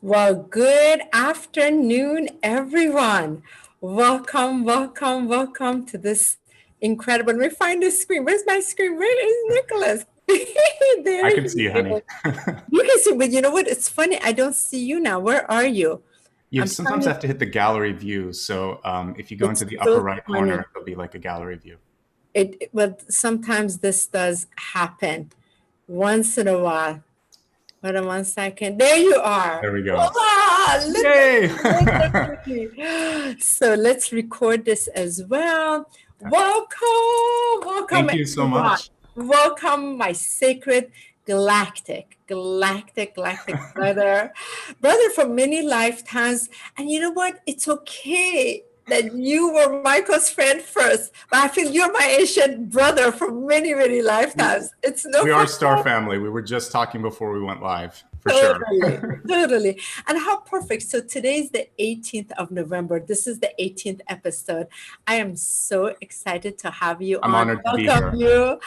Well, good afternoon, everyone. Welcome, welcome, welcome to this incredible. Let me find the screen. Where's my screen? Where is Nicholas? There I he can see you, honey. is. You can see, but you know what? It's funny. I don't see you now. Where are you? You I'm trying sometimes to. have to hit the gallery view. So if you go It's into the upper so right funny. corner, there'll be like a gallery view. But sometimes this does happen once in a while. Hold on 1 second. There you are. There we go. Voila! Look Yay! at me. So let's record this as well. Welcome, welcome Thank you so everyone. much. Welcome, my sacred galactic brother, brother from many lifetimes. And you know what? It's okay that you were Michael's friend first, but I feel you're my ancient brother from many, many lifetimes. It's no We are problem. Star Family. We were just talking before we went live, for Totally, sure. totally. And how perfect. So today's the 18th of November. This is the 18th episode. I am so excited to have you I'm on. honored to be Welcome here. you.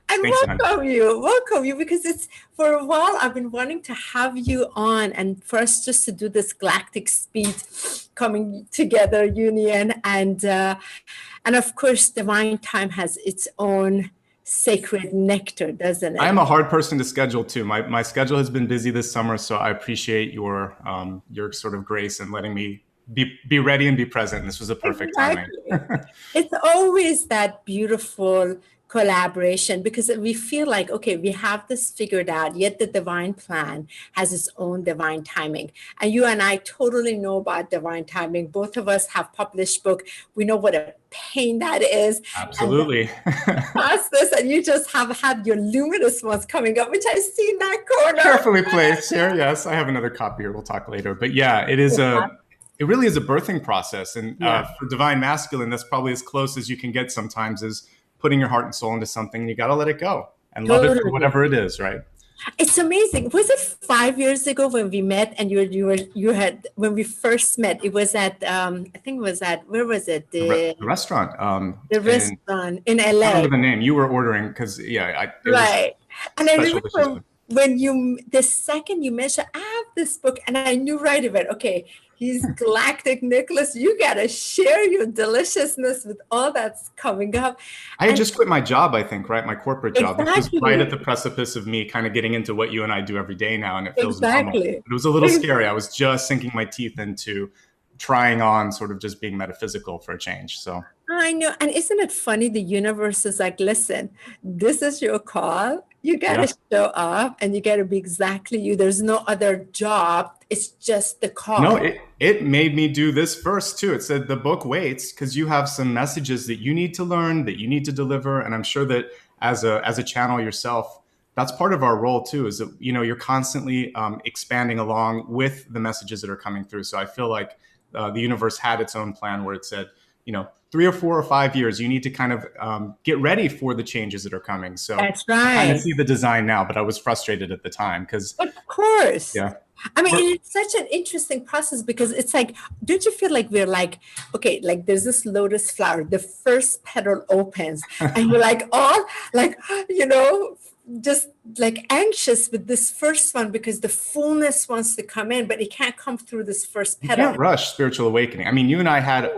And Thank you, honey. welcome you, because it's for a while I've been wanting to have you on and for us just to do this galactic speed coming together union and of course divine time has its own sacred nectar, doesn't I it? am a hard person to schedule too. My schedule has been busy this summer, so I appreciate your sort of grace and letting me be ready and be present. This was a perfect timing. Exactly. It's always that beautiful collaboration because we feel like, okay, we have this figured out, yet the divine plan has its own divine timing. And you and I totally know about divine timing. Both of us have published book. We know what a pain that is. And Absolutely. past this, and you just have had your luminous ones coming up, which I see in that corner. Carefully placed here. Yes, I have another copy here. We'll talk later. But yeah, it really is a birthing process. And Yeah. for divine masculine, that's probably as close as you can get sometimes, is putting your heart and soul into something. You got to let it go and love it for whatever it is, right? It's amazing. Was it 5 years ago when we met and you had when we first met? It was at I think it was at, where was it? The restaurant. The And restaurant in I LA. don't remember the name. You were ordering because, yeah, it was Right. And I special dishes. remember when the second you mentioned, I have this book, and I knew right away, okay, he's galactic Nicholas. You got to share your deliciousness with all that's coming up. I had just quit my job, I think, right? My corporate job. This was Exactly. right at the precipice of me kind of getting into what you and I do every day now, and it feels normal. Exactly. It was a little scary. I was just sinking my teeth into trying on sort of just being metaphysical for a change. So I know. And isn't it funny? The universe is like, listen, this is your call. You got to show up and you got to be exactly you. There's no other job. It's just the call. No, it made me do this first too. It said the book waits because you have some messages that you need to learn, that you need to deliver. And I'm sure that as a channel yourself, that's part of our role too, is that, you're constantly expanding along with the messages that are coming through. So I feel like the universe had its own plan where it said, 3 or 4 or 5 years, you need to kind of get ready for the changes that are coming. So that's right. I kind of see the design now, but I was frustrated at the time because, of course, yeah. I mean, it's such an interesting process because it's like, don't you feel like we're like, okay, like there's this lotus flower, the first petal opens, and you're like, all like, just like anxious with this first one because the fullness wants to come in, but it can't come through this first petal. You can't rush spiritual awakening. I mean, you and I had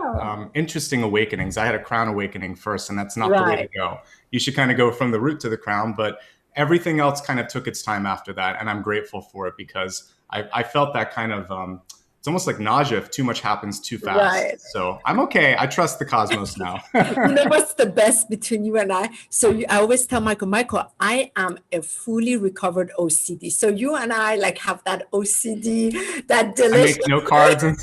interesting awakenings. I had a crown awakening first, and that's not the way to go. You should kind of go from the root to the crown, but everything else kind of took its time after that. And I'm grateful for it because I felt that kind of, it's almost like nausea if too much happens too fast. Right. So I'm okay. I trust the cosmos now. You know what's the best between you and I? So I always tell Michael, I am a fully recovered OCD. So you and I like have that OCD, that delicious. I make note cards and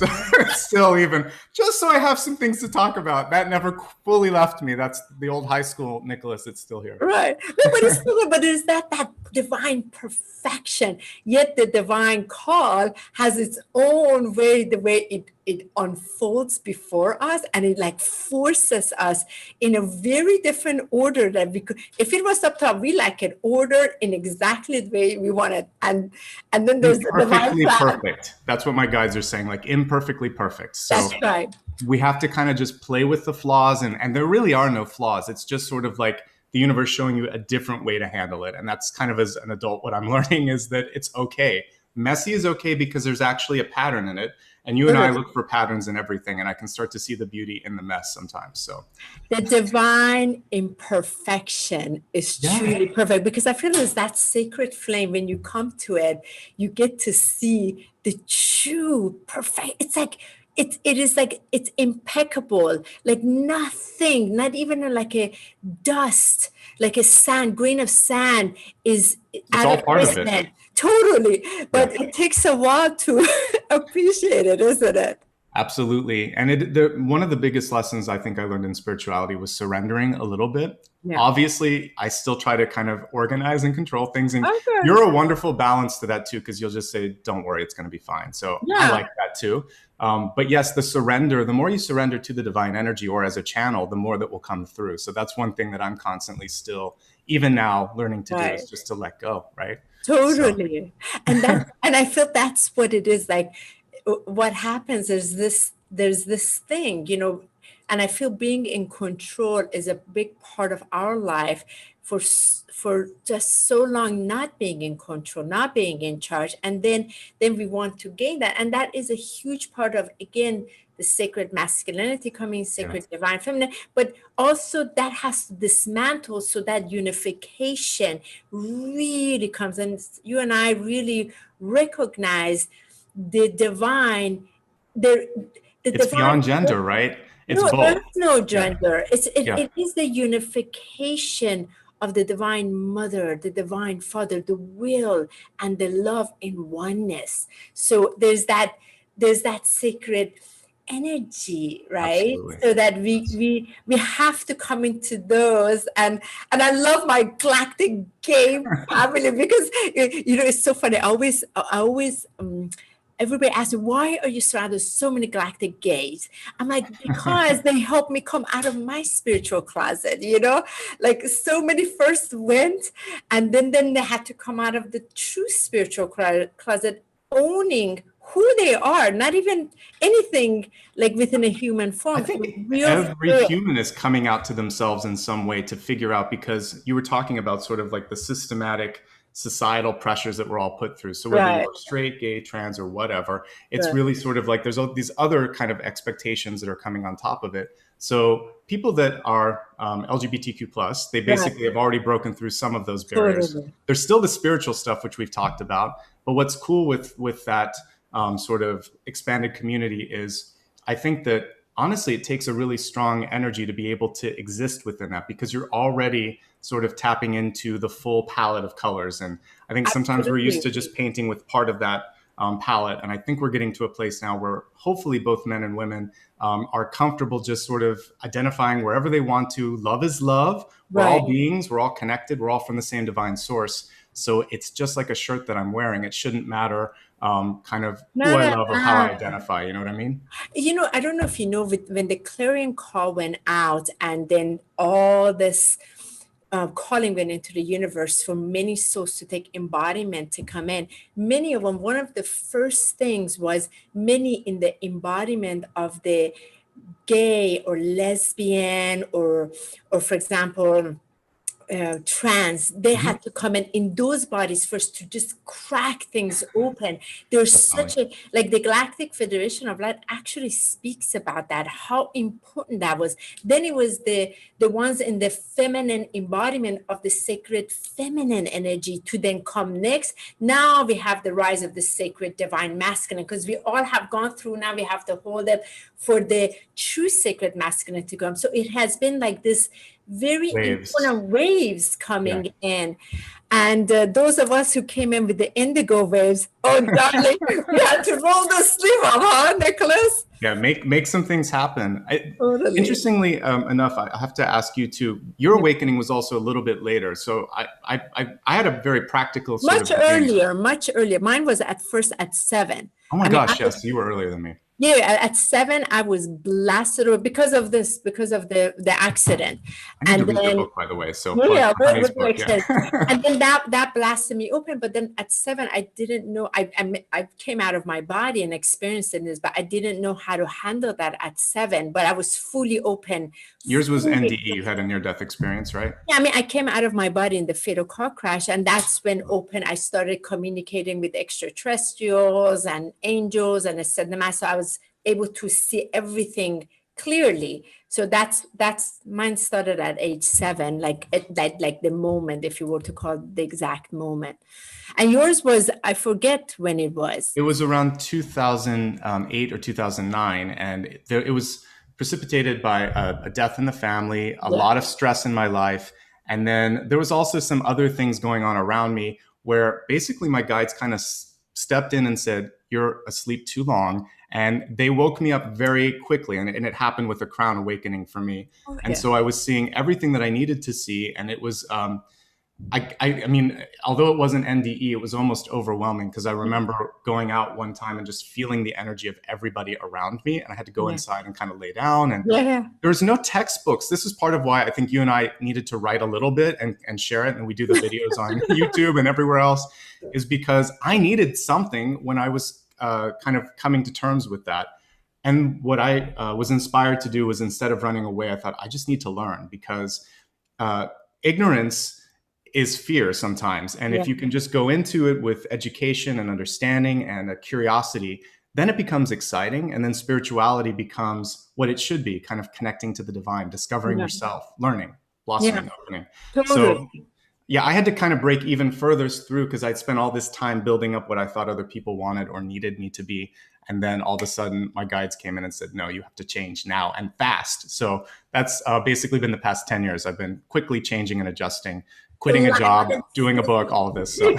still even, just so I have some things to talk about. That never fully left me. That's the old high school Nicholas. It's still here. Right. No, but it's that divine perfection. Yet the divine call has its own way, the way it unfolds before us, and it like forces us in a very different order that we could. If it was up to us, we like it ordered in exactly the way we want it, and then there's the divine plan. Perfect. That's what my guides are saying, like imperfectly perfect. So that's right. We have to kind of just play with the flaws, and there really are no flaws. It's just sort of like the universe showing you a different way to handle it. And that's kind of, as an adult, what I'm learning is that it's okay Messy is okay because there's actually a pattern in it. And you and I look for patterns in everything, and I can start to see the beauty in the mess sometimes. So the divine imperfection is truly perfect, because I feel there's that sacred flame. When you come to it, you get to see the true perfect. It's like it is like it's impeccable, like nothing, not even like a dust, like a sand, grain of sand is it's all part of it. Totally. But it takes a while to appreciate it, isn't it? Absolutely. And one of the biggest lessons I think I learned in spirituality was surrendering a little bit. Yeah. Obviously, I still try to kind of organize and control things. And you're a wonderful balance to that too, because you'll just say, don't worry, it's going to be fine. So I like that too. But yes, the surrender, the more you surrender to the divine energy or as a channel, the more that will come through. So that's one thing that I'm constantly still, even now, learning to do is just to let go, right? Totally. So. And I feel that's what it is. Like what happens is there's this thing, you know, and I feel being in control is a big part of our life for just so long, not being in control, not being in charge. And then we want to gain that. And that is a huge part of, again, the sacred masculinity coming, sacred divine feminine, but also that has to dismantle so that unification really comes. And you and I really recognize the divine, it's divine, beyond gender, right? It's both. There's no gender. It is the unification of the divine mother, the divine father, the will and the love in oneness. So there's that sacred energy, right? Absolutely. So that we have to come into those, and I love my galactic game family, because you know, it's so funny. I always everybody asks me, why are you surrounded with so many galactic gays? I'm like, because they help me come out of my spiritual closet, you know? Like so many first went, and then they had to come out of the true spiritual closet, owning who they are, not even anything like within a human form. I think every human is coming out to themselves in some way to figure out, because you were talking about sort of like the systematic societal pressures that we're all put through. So whether you're straight, gay, trans, or whatever, it's really sort of like there's all these other kind of expectations that are coming on top of it. So people that are LGBTQ+, they basically have already broken through some of those barriers. There's still the spiritual stuff, which we've talked about. But what's cool with that sort of expanded community is, I think that honestly, it takes a really strong energy to be able to exist within that, because you're already sort of tapping into the full palette of colors. And I think sometimes we're used to just painting with part of that palette. And I think we're getting to a place now where hopefully both men and women are comfortable just sort of identifying wherever they want to. Love is love. We're all beings. We're all connected. We're all from the same divine source. So it's just like a shirt that I'm wearing. It shouldn't matter kind of who I love or how I identify. You know what I mean? You know, I don't know if you know, when the clarion call went out, and then all this calling went into the universe for many souls to take embodiment to come in. Many of them, one of the first things was many in the embodiment of the gay or lesbian or for example, trans, they had to come in those bodies first to just crack things open. There's such a, like the Galactic Federation of Light actually speaks about that, how important that was. Then it was the ones in the feminine embodiment of the sacred feminine energy to then come next. Now we have the rise of the sacred divine masculine, because we all have gone through, now we have to hold up for the true sacred masculine to come. So it has been like this very important waves coming in. And those of us who came in with the indigo waves, oh darling, we had to roll the sleeve up, huh, Nicholas? Yeah, make some things happen. Interestingly enough, I have to ask you too, your awakening was also a little bit later. So I had a very practical sort much earlier. Mine was at first at 7. Oh my gosh, yes, you were earlier than me. Yeah, at 7, I was blasted because of this, because of the accident. I need to And read your then, book, by the way. So plug yeah, Honey's we're book. Yeah. excited. And then that blasted me open. But then at 7, I didn't know. I came out of my body and experienced this, but I didn't know how to handle that at 7. But I was fully open. Yours was Fully. NDE. You had a near-death experience, right? Yeah, I mean, I came out of my body in the fatal car crash, and that's when open. I started communicating with extraterrestrials and angels, and I said the master. I was able to see everything clearly. So that's mine started at age 7, like like the moment, if you were to call it the exact moment. And yours was, I forget when it was. It was around 2008 or 2009, and it was precipitated by a death in the family, a lot of stress in my life, and then there was also some other things going on around me where basically my guides kind of stepped in and said, "You're asleep too long," and they woke me up very quickly, and it happened with a crown awakening for me. Oh, And yeah. so I was seeing everything that I needed to see, and it was I mean, although it wasn't NDE, it was almost overwhelming because I remember going out one time and just feeling the energy of everybody around me. And I had to go inside and kind of lay down. And Yeah. there was no textbooks. This is part of why I think you and I needed to write a little bit and share it. And we do the videos on YouTube and everywhere else, is because I needed something when I was kind of coming to terms with that. And what I was inspired to do was, instead of running away, I thought, I just need to learn, because ignorance is fear sometimes. And if you can just go into it with education and understanding and a curiosity, then it becomes exciting. And then spirituality becomes what it should be, kind of connecting to the divine, discovering yourself, learning, blossoming, opening. So yeah, I had to kind of break even further through, because I'd spent all this time building up what I thought other people wanted or needed me to be. And then all of a sudden my guides came in and said, no, you have to change now and fast. So that's basically been the past 10 years. I've been quickly changing and adjusting, quitting a job, doing a book, all of this. So,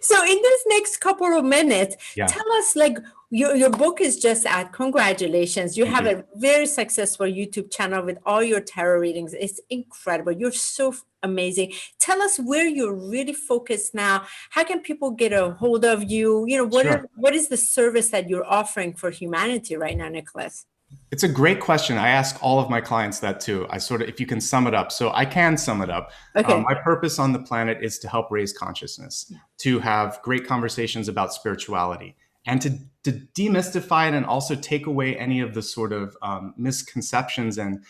so in this next couple of minutes, tell us, like, your book is just out. Congratulations. You have a very successful YouTube channel with all your tarot readings. It's incredible. You're so amazing. Tell us where you're really focused now. How can people get a hold of you? You know, what is the service that you're offering for humanity right now, Nicholas? It's a great question. I ask all of my clients that too. I sort of, if you can sum it up. So I can sum it up. My purpose on the planet is to help raise consciousness, to have great conversations about spirituality, and to demystify it, and also take away any of the sort of misconceptions. And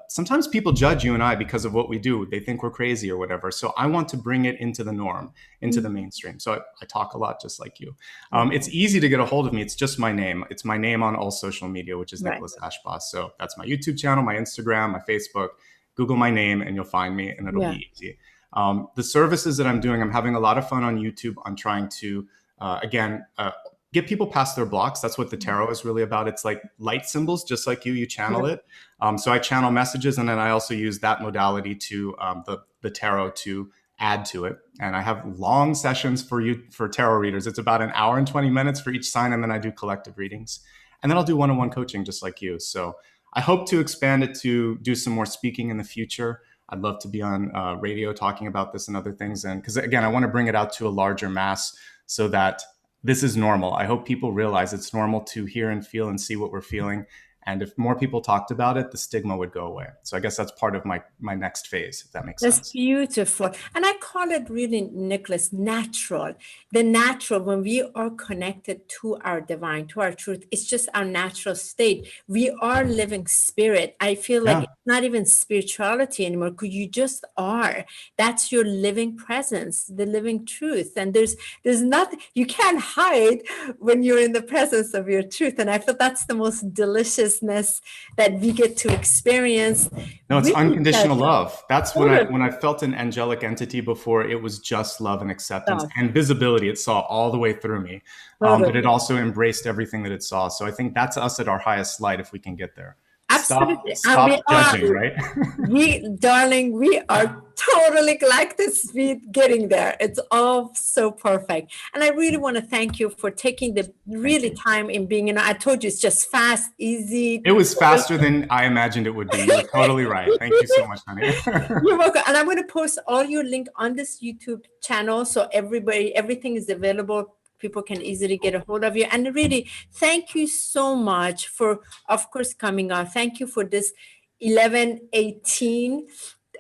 sometimes people judge you and I because of what we do. They think we're crazy or whatever. So I want to bring it into the norm, into the mainstream. So I talk a lot just like you. It's easy to get a hold of me. It's just my name. It's my name on all social media, which is Nicholas Ashbaugh. So that's my YouTube channel, my Instagram, my Facebook. Google my name and you'll find me, and it'll be easy. The services that I'm doing, I'm having a lot of fun on YouTube. I'm trying to, again, get people past their blocks. That's what the tarot is really about. It's like light symbols, just like you channel it. So I channel messages, and then I also use that modality to the tarot to add to it. And I have long sessions for tarot readers. It's about an hour and 20 minutes for each sign, and then I do collective readings. And then I'll do one-on-one coaching just like you. So I hope to expand it to do some more speaking in the future. I'd love to be on radio talking about this and other things. And because again, I want to bring it out to a larger mass so that this is normal. I hope people realize it's normal to hear and feel and see what we're feeling. And if more people talked about it, the stigma would go away. So I guess that's part of my next phase, if that makes sense. That's beautiful. And I call it really, Nicholas, natural. The natural, when we are connected to our divine, to our truth, it's just our natural state. We are living spirit. I feel like it's not even spirituality anymore, because you just are. That's your living presence, the living truth. And there's nothing, you can't hide when you're in the presence of your truth. And I feel that's the most deliciousness that we get to experience. No, it's unconditional love. That's when I felt an angelic entity before. It was just love and acceptance and visibility. It saw all the way through me, but it also embraced everything that it saw. So I think that's us at our highest light if we can get there. Absolutely. Stop judging, right? Darling, we are totally galactic speed getting there. It's all so perfect. And I really want to thank you for taking the time in being, I told you it's just fast, easy. It was faster than I imagined it would be. You're totally right. Thank you so much, honey. You're welcome. And I'm going to post all your link on this YouTube channel. So everything is available people can easily get a hold of you. And really, thank you so much for, of course, coming on. Thank you for this 11/18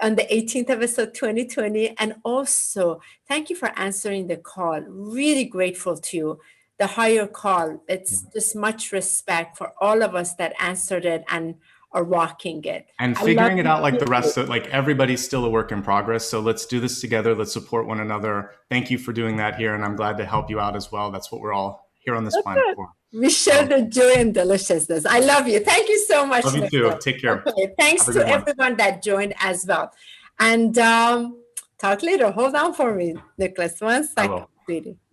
on the 18th of episode 2020. And also, thank you for answering the call. Really grateful to you. The higher call. It's just much respect for all of us that answered it and are rocking it. And figuring it out like the rest of, like, everybody's still a work in progress. So let's do this together. Let's support one another. Thank you for doing that here. And I'm glad to help you out as well. That's what we're all here on this planet for. We share the joy and deliciousness. I love you. Thank you so much. Love you too. Take care. Okay. Thanks to everyone that joined as well. And talk later. Hold on for me, Nicholas. One second, sweetie.